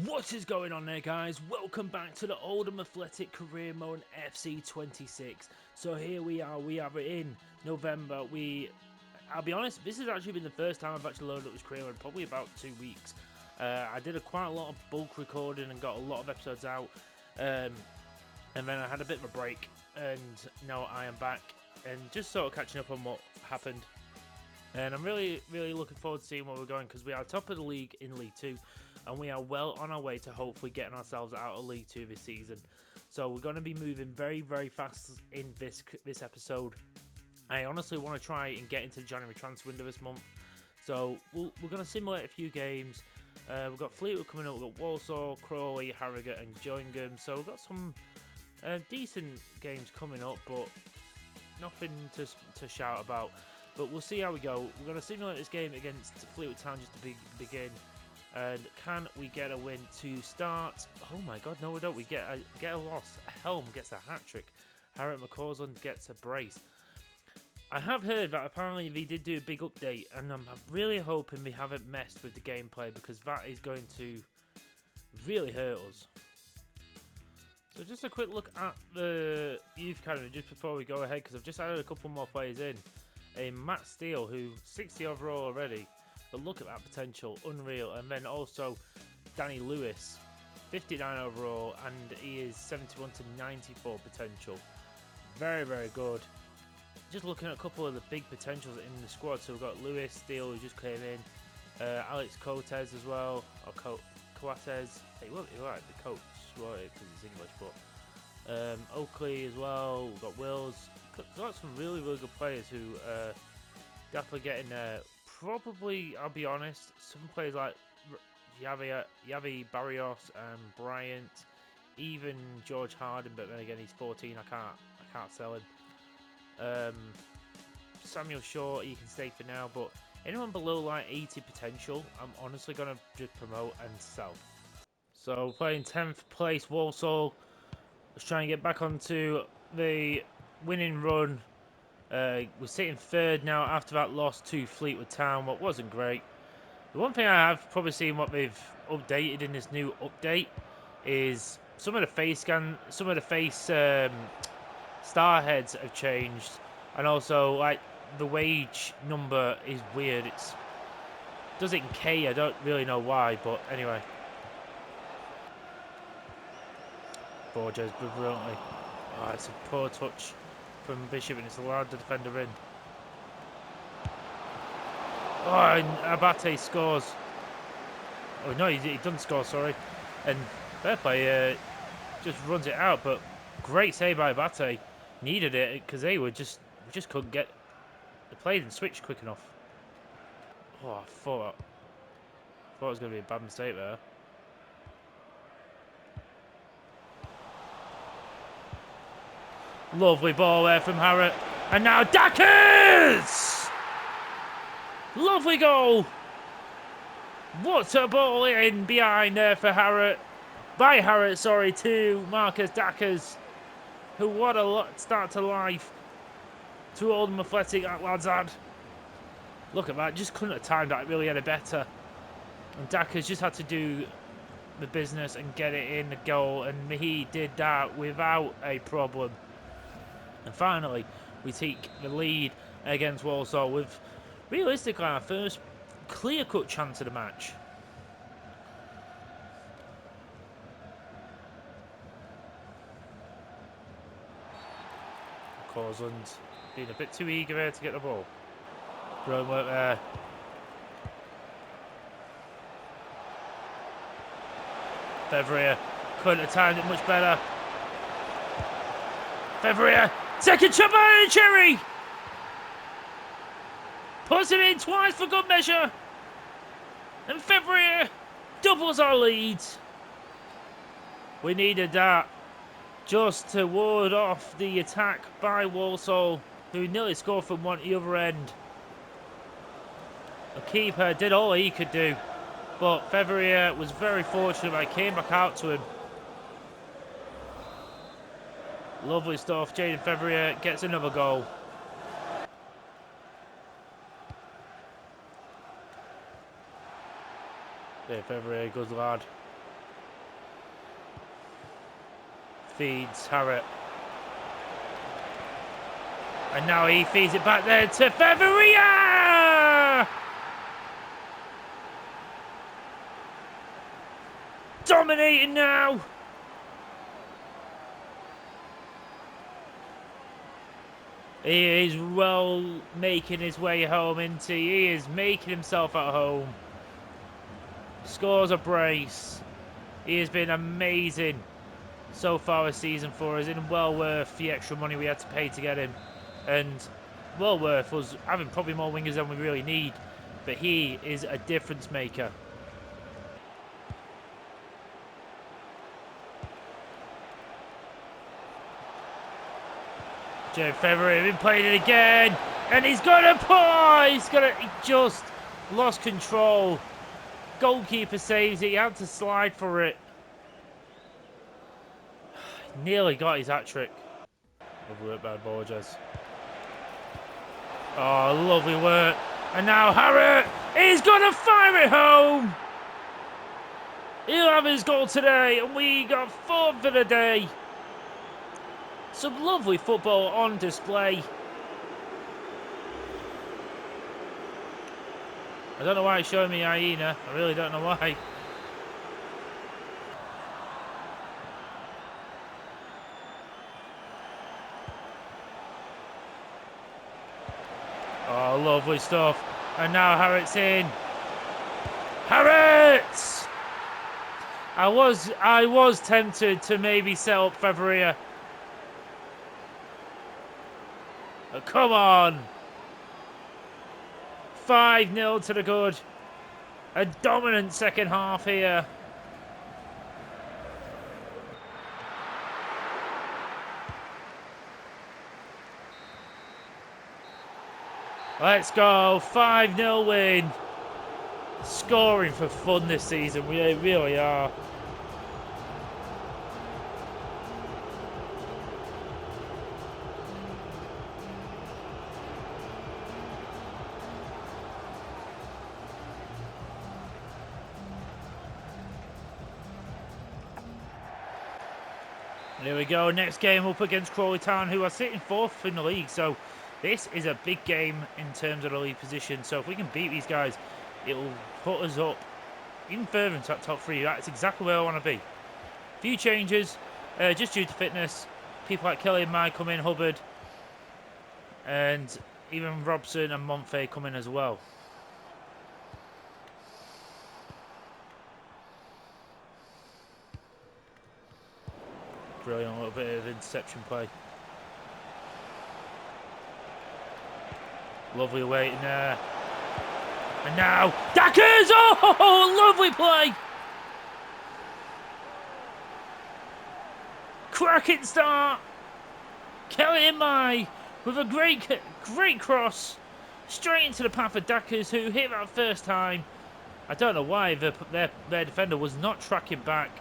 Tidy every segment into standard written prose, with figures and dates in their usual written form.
What is going on there, guys? Welcome back to the Oldham Athletic Career Mode FC26. So here we are in November. I'll be honest, this has actually been the first time I've actually loaded up this career mode in probably about 2 weeks. I did quite a lot of bulk recording and got a lot of episodes out. And then I had a bit of a break, and now I am back and just sort of catching up on what happened. And I'm really looking forward to seeing where we're going, because we are top of the league in League 2 and we are well on our way to hopefully getting ourselves out of League 2 this season. So we're going to be moving very fast in this episode. I honestly want to try and get into the January transfer window this month. So we're going to simulate a few games. We've got Fleetwood coming up, we've got Walsall, Crawley, Harrogate and Gillingham. So we've got some decent games coming up, but nothing to shout about. But we'll see how we go. We're going to simulate this game against Fleetwood Town just to begin. And can we get a win to start? Oh my god, no we don't. We get a loss. Helm gets a hat-trick. Harriet McCausland gets a brace. I have heard that apparently they did do a big update, and I'm really hoping they haven't messed with the gameplay, because that is going to really hurt us. So just a quick look at the youth academy just before we go ahead, because I've just added a couple more players in. A Matt Steele, who 60 overall already, but look at that potential, unreal. And then also Danny Lewis, 59 overall, and he is 71 to 94 potential. Very good. Just looking at a couple of the big potentials in the squad. So we've got Lewis, Steele, who just came in, Alex Coates as well, or Coates. He won't be right, the coach, because it's English, but Oakley as well. We've got Wills. Got some really good players who definitely getting probably, I'll be honest, some players like Yavi Barrios and Bryant, even George Harden, but then again he's 14. I can't sell him. Samuel Shaw, he can stay for now, but anyone below like 80 potential, I'm honestly gonna just promote and sell. So playing 10th place Walsall. Let's try and get back onto the winning run. We're sitting third now after that loss to Fleetwood Town, what wasn't great. The one thing I have probably seen what they've updated in this new update is some of the face star heads have changed, and also like the wage number is weird. It does it in K. I don't really know why, but anyway. Borges brilliantly. Oh, it's a poor touch from Bishop, and it's allowed the defender in. Oh, and Abate scores. Oh no, he doesn't score, sorry. And fair play, just runs it out, but great save by Abate. Needed it, because they were just couldn't get the play and switch quick enough. Oh, I thought it was going to be a bad mistake there. Lovely ball there from Harrett. And now Dackers! Lovely goal. What a ball in behind there for Harrett. By Harrett, sorry, to Marcus Dackers. Who, what a start to life to Oldham Athletic that lad's had. Look at that, just couldn't have timed that really any better. And Dackers just had to do the business and get it in the goal, and he did that without a problem. And finally, we take the lead against Walsall with realistically our first clear-cut chance of the match. Causland being a bit too eager there to get the ball. Brilliant work there. Fevrier couldn't have timed it much better. Fevrier, second shot by Cherry! Puts it in twice for good measure. And Fevrier doubles our lead. We needed that just to ward off the attack by Walsall, who nearly scored from the other end. The keeper did all he could do, but Fevrier was very fortunate. I came back out to him. Lovely stuff. Jaden Fevrier gets another goal. Yeah, Fevrier, good lad. feeds Harrett. And now he feeds it back there to Feveria! Dominating now! He is well making his way home, isn't he? He is making himself at home. Scores a brace. He has been amazing so far this season for us, and well worth the extra money we had to pay to get him. And well worth us having probably more wingers than we really need. But he is a difference maker. Joe Feveria been playing it again, and he's gonna he just lost control. Goalkeeper saves it. He had to slide for it. Nearly got his hat-trick. Lovely work by Borges. Oh, lovely work. And now Harrett, he's gonna fire it home. He'll have his goal today, and we got 4 for the day. Some lovely football on display. I don't know why it's showing me Hyena. I really don't know why. Oh, lovely stuff. And now Harrett's in. Harriet! I was tempted to maybe set up Feveria. Oh, come on. 5-0 to the good. A dominant second half here. Let's go. 5-0 win. Scoring for fun this season. We really are. There we go, next game up against Crawley Town, who are sitting 4th in the league. So this is a big game in terms of the league position. So if we can beat these guys, it will put us up even further into that top 3. That's exactly where I want to be. Few changes, just due to fitness. People like Kelly and Mike come in, Hubbard, and even Robson and Monfey come in as well. Brilliant, a little bit of interception play. Lovely waiting there. And now, Dackers! Oh, lovely play! Cracking start! Kelly and Mai with a great cross straight into the path of Dackers, who hit that first time. I don't know why their defender was not tracking back,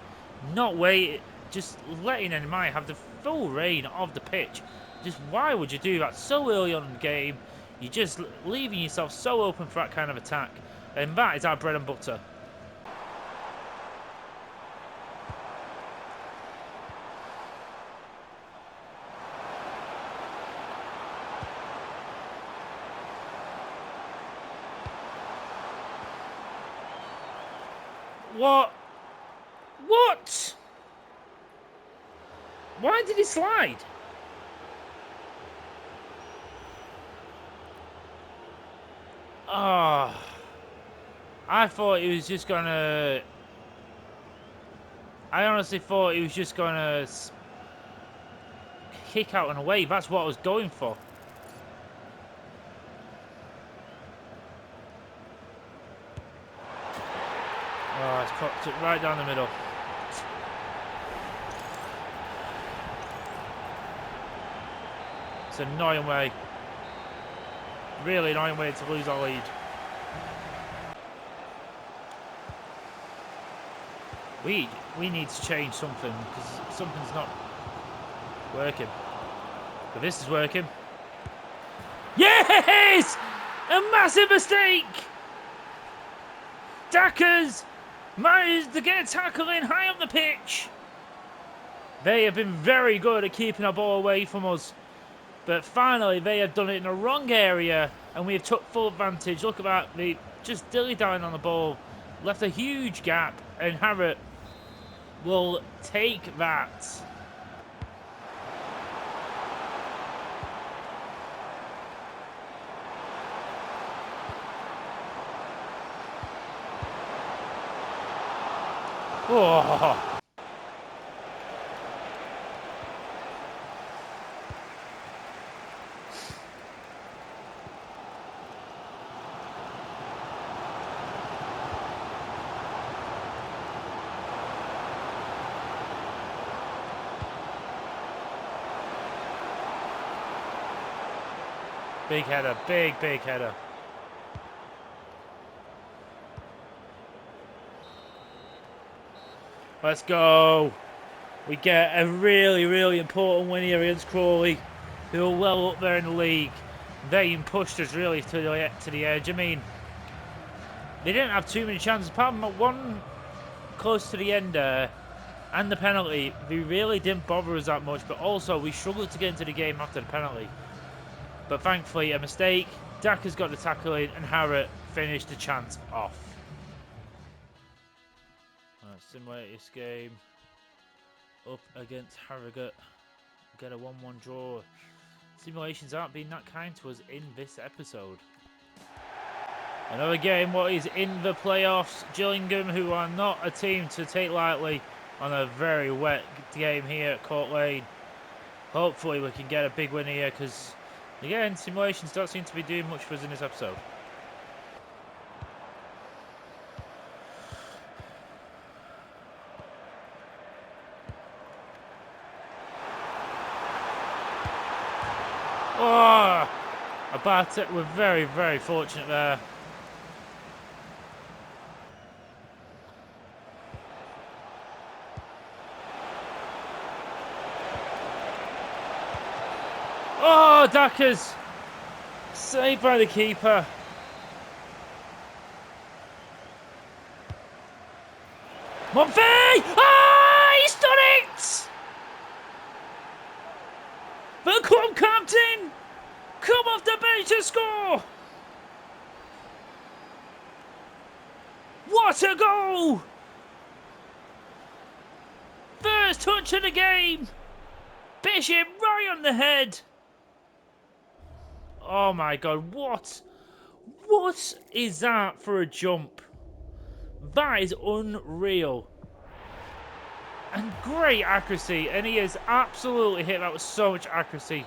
not waiting. Just letting Mai have the full reign of the pitch. Just why would you do that so early on in the game? You're just leaving yourself so open for that kind of attack. And that is our bread and butter. What? What? Why did he slide? Oh, I thought he was just gonna... I honestly thought he was just gonna kick out and away. That's what I was going for. Oh, it's popped it right down the middle. It's an annoying way. Really annoying way to lose our lead. We need to change something because something's not working. But this is working. Yes! A massive mistake! Dackers managed to get a tackle in high up the pitch. They have been very good at keeping our ball away from us. But finally, they have done it in the wrong area, and we have took full advantage. Look at that. They just dilly-dallying on the ball. Left a huge gap, and Harrod will take that. Oh. Big header, big header. Let's go. We get a really important win here against Crawley, who are well up there in the league. They pushed us really to the edge. I mean, they didn't have too many chances, apart from one close to the end there, and the penalty. They really didn't bother us that much, but also we struggled to get into the game after the penalty. But thankfully, a mistake. Daka's got the tackle in, and Harrod finished the chance off. Simulate this game up against Harrogate. Get a 1-1 draw. Simulations aren't being that kind to us in this episode. Another game what is in the playoffs. Gillingham, who are not a team to take lightly on a very wet game here at Court Lane. Hopefully we can get a big win here, because again, simulations don't seem to be doing much for us in this episode. Oh, about it. We're very fortunate there. Oh, Daka's saved by the keeper. Monfey! Ah, he's done it! The club captain come off the bench to score. What a goal! First touch of the game. Bishop right on the head. Oh my God, what is that for a jump? That is unreal. And great accuracy, and he has absolutely hit that with so much accuracy.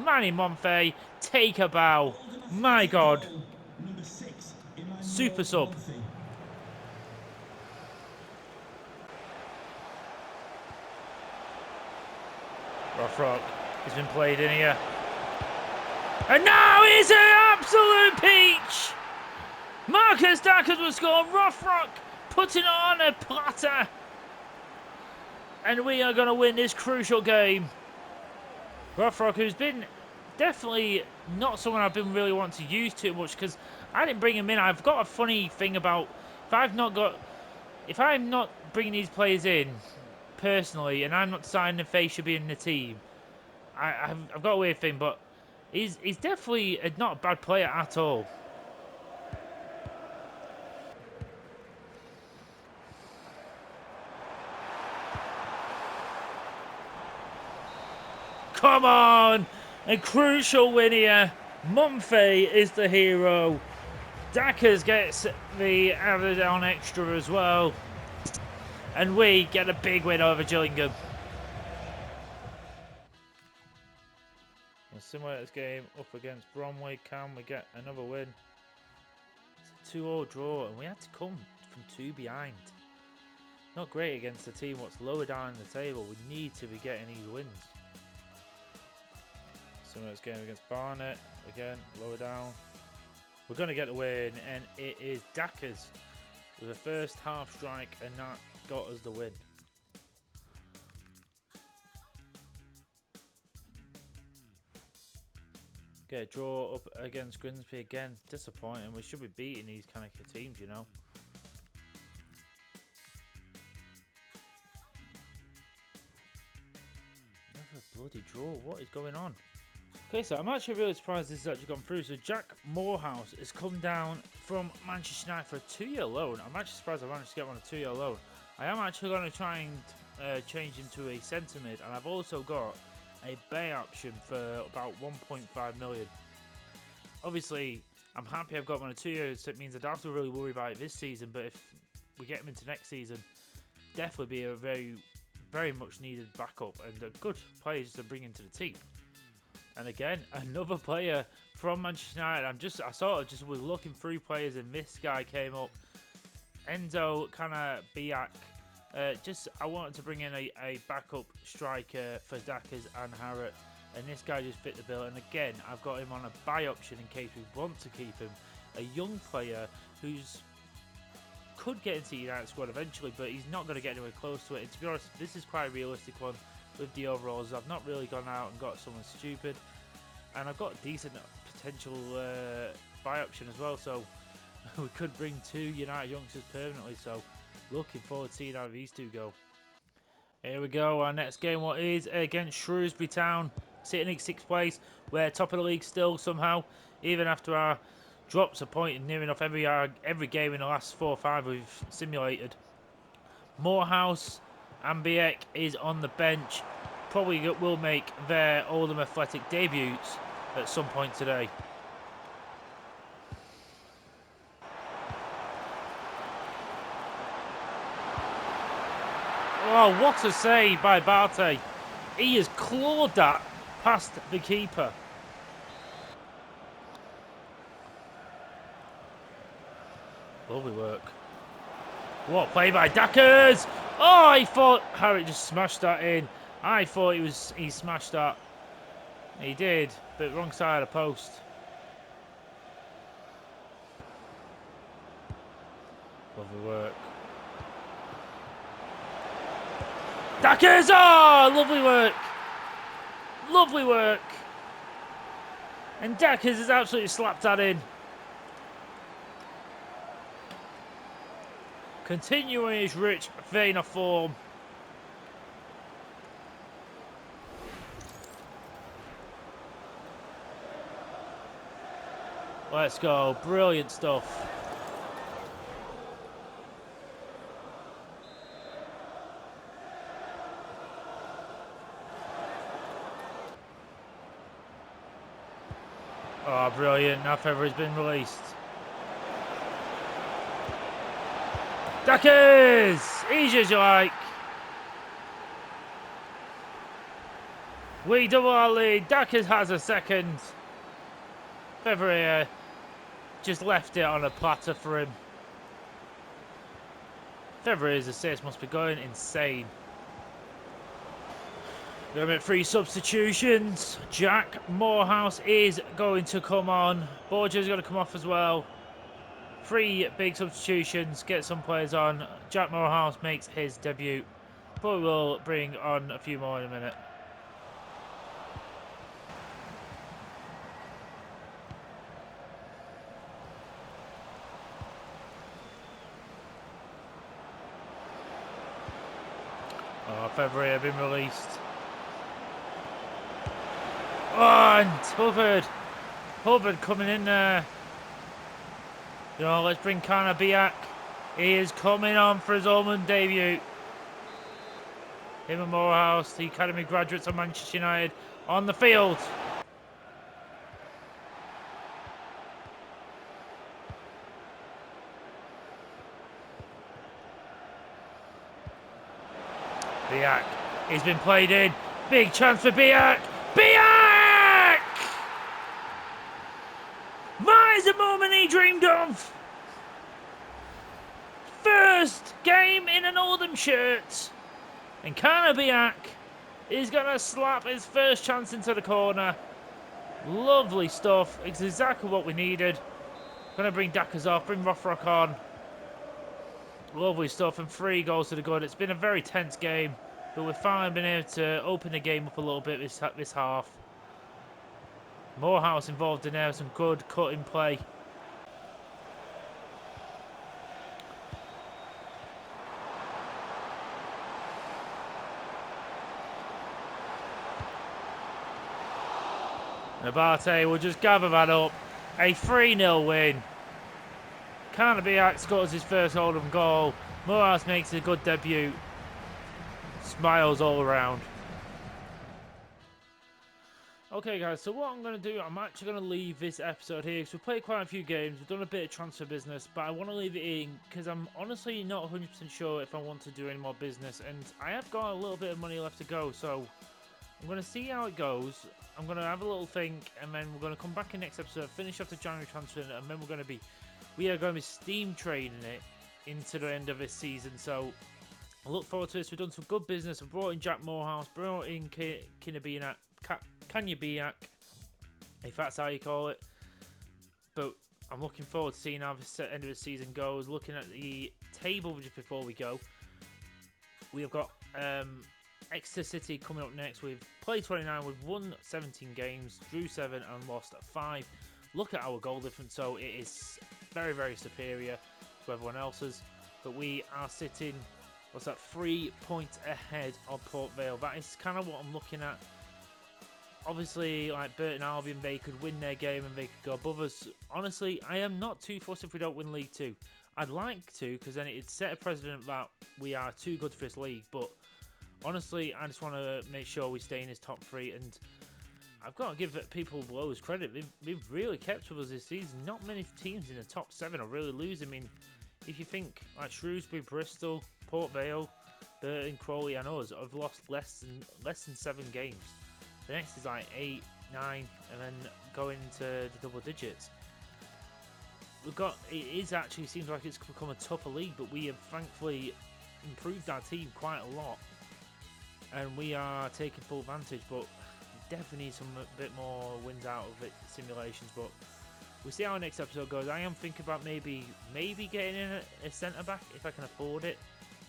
Manny Monfey, take a bow. My God. Super sub. Rothrock has been played in here. And now he's an absolute peach! Marcus Dackers will score. Rothrock putting it on a platter. And we are going to win this crucial game. Rothrock, who's been definitely not someone I've been really wanting to use too much, because I didn't bring him in. I've got a funny thing about if I'm not bringing these players in personally, and I'm not deciding if they should be in the team, I've got a weird thing, but he's definitely not a bad player at all. Come on! A crucial win here. Monfey is the hero. Dackers gets the added on extra as well. And we get a big win over Gillingham. And similar to this game up against Bromley, can we get another win? It's a 2-2 draw, and we had to come from 2 behind. Not great against a team what's lower down in the table. We need to be getting these wins. Similar to this game against Barnet, again, lower down. We're going to get the win, and it is Dackers with the first half strike, and that got us the win. Get a draw up against Grimsby again. Disappointing. We should be beating these kind of teams, you know. bloody draw. What is going on? Okay, so I'm actually really surprised this has actually gone through. So Jack Morehouse has come down from Manchester United for a 2-year loan. I'm actually surprised I managed to get one a 2-year loan. I am actually going to try and change him to a centre mid, and I've also got a Bay option for about 1.5 million. Obviously, I'm happy I've got one a 2 years, so it means I don't have to really worry about it this season, but if we get him into next season, definitely be a very much needed backup and a good player to bring into the team. And again, another player from Manchester United. I sort of just was looking through players, and this guy came up. Enzo Biak. I wanted to bring in a backup striker for Dackers and Harrott, and this guy just fit the bill. And again, I've got him on a buy option in case we want to keep him. A young player who's could get into the United squad eventually, but he's not going to get anywhere close to it. And to be honest, this is quite a realistic one with the overalls. I've not really gone out and got someone stupid, and I've got a decent potential buy option as well, so we could bring 2 United youngsters permanently. So looking forward to seeing how these two go. Here we go, our next game, what is against Shrewsbury Town, sitting in 6th place. We're top of the league still somehow, even after our drops a point in near enough every game in the last 4 or 5 we've simulated. Morehouse and Biek is on the bench. Probably will make their Oldham Athletic debuts at some point today. Oh, what a save by Barte. He has clawed that past the keeper. Lovely work. What play by Dackers! Oh, I thought Harriet just smashed that in. I thought he smashed that. He did, but wrong side of the post. Lovely work. Dackers! Oh, lovely work. Lovely work. And Dackers has absolutely slapped that in. Continuing his rich vein of form. Let's go. Brilliant stuff. Oh, brilliant. Now Feather has been released. Dackers! Easy as you like. We double our lead. Dackers has a second. Feather here just left it on a platter for him. Feather's assist must be going insane. We're at 3 substitutions. Jack Morehouse is going to come on. Borgia's going to come off as well. 3 big substitutions. Get some players on. Jack Morehouse makes his debut. But we'll bring on a few more in a minute. Oh, February have been released. Oh, and Hubbard coming in there. You know, let's bring Kana Biak. He is coming on for his Ulman debut. Him and Morehouse, the academy graduates of Manchester United, on the field. Biak, he's been played in. Big chance for Biak. Biak! That is the moment he dreamed of. First game in an Oldham shirt. And Kana Biak is going to slap his first chance into the corner. Lovely stuff. It's exactly what we needed. Going to bring Dackers off, bring Rothrock on. Lovely stuff, and 3 goals to the good. It's been a very tense game, but we've finally been able to open the game up a little bit this half. Morehouse involved in there, some good cutting play. Nabate will just gather that up. A 3-0 win. Canabiak scores his first Oldham goal. Morehouse makes a good debut. Smiles all around. Okay guys, so what I'm going to do, I'm actually going to leave this episode here because we've played quite a few games, we've done a bit of transfer business, but I want to leave it in because I'm honestly not 100% sure if I want to do any more business, and I have got a little bit of money left to go, so I'm going to see how it goes. I'm going to have a little think, and then we're going to come back in next episode, finish off the January transfer, and then we are going to be steam trading it into the end of this season, so I look forward to this. We've done some good business. I've brought in Jack Morehouse, brought in Kanyabiak, if that's how you call it. But I'm looking forward to seeing how the end of the season goes. Looking at the table just before we go, we have got Exeter City coming up next. We've played 29, we've won 17 games, drew 7 and lost 5. Look at our goal difference, so it is very, very superior to everyone else's. But we are sitting, 3 points ahead of Port Vale. That is kind of what I'm looking at. Obviously, like Burton Albion, they could win their game and they could go above us. Honestly, I am not too fussed if we don't win League 2. I'd like to, because then it'd set a precedent that we are too good for this league. But honestly, I just want to make sure we stay in this top 3. And I've got to give people below us credit. They've really kept with us this season. Not many teams in the top 7 are really losing. I mean, if you think like Shrewsbury, Bristol, Port Vale, Burton, Crawley, and us have lost less than 7 games. The next is like 8, 9, and then going into the double digits. It actually seems like it's become a tougher league, but we have thankfully improved our team quite a lot, and we are taking full advantage. But we definitely need a bit more wins out of it, simulations. But we'll see how our next episode goes. I am thinking about maybe getting in a centre back if I can afford it.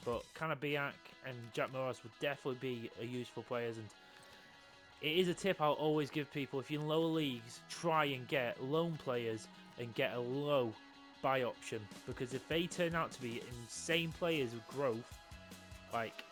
But Kanabiak and Jack Morris would definitely be a useful players, and it is a tip I'll always give people. If you're in lower leagues, try and get loan players and get a low buy option, because if they turn out to be insane players with growth, like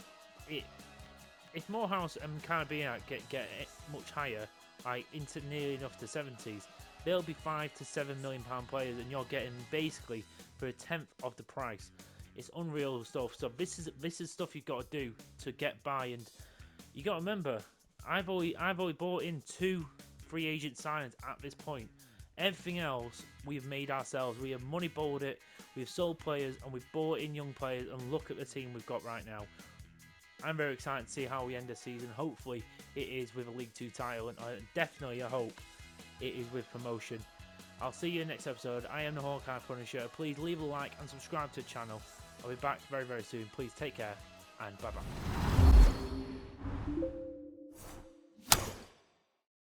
if Morehouse and Caribbean get much higher, like into nearly enough to 70s, they'll be £5 to £7 million players, and you're getting basically for a tenth of the price. It's unreal stuff. So this is stuff you've got to do to get by, and you got to remember, I've only bought in 2 free agent signings at this point. Everything else we've made ourselves. We have money balled it, we've sold players, and we've bought in young players, and look at the team we've got right now. I'm very excited to see how we end the season. Hopefully it is with a League 2 title, and definitely I hope it is with promotion. I'll see you in the next episode. I am the Hawkeye Punisher. Please leave a like and subscribe to the channel. I'll be back very, very soon. Please take care, and bye-bye.